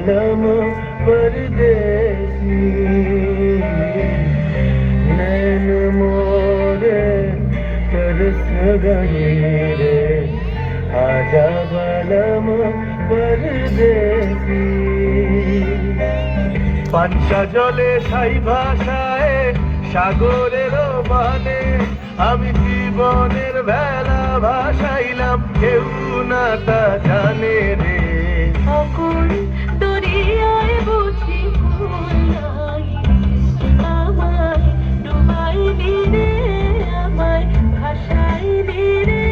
बलम परदेसी नैन मोरे तरस गए रे आजा बलम परदेसी পাঞ্চা জলে সাই ভাষায় সাগরের মানে আমি জীবনের বেলা ভাসাইলাম কেউ না তা জানে রে অকুল দরিয়ায় বুঝি ভুল নাই আমায় ডুবাই দিরে আমায় ভাসাই দিরে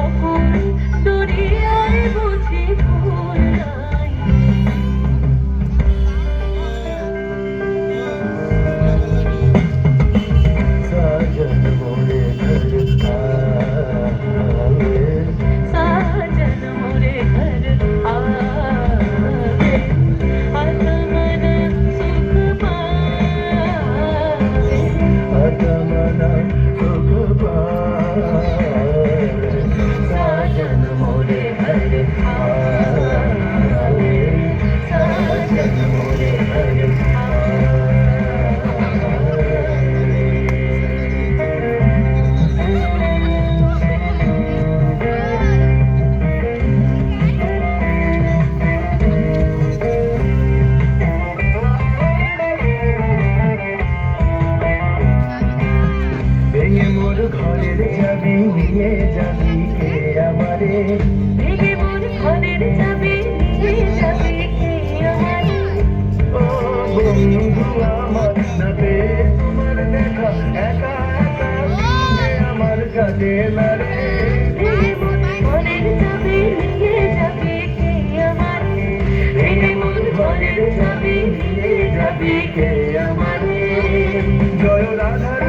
অকুল দরিয়ায় বুঝি ভুল নাই साजन मोरे घर आवे साजन मोरे घर आवे आत्मन सुख पावे आत्मना सुख पावे साजन मोरे घर आवे साजन मोरे घर मोर घरेर चाबी निये जाबी के आमारे ভেঙে মোর ঘরের চাবি নিয়ে যাবে কে আমারে ओ बंधु आमार ना पेয়ে তোমার দেখা একা একা দিনে আমার কাটে না রে ভেঙে মোর ঘরের চাবি নিয়ে যাবে কে আমারে ভেঙে মোর ঘরের চাবি নিয়ে যাবে কে আমারে জয় রাধার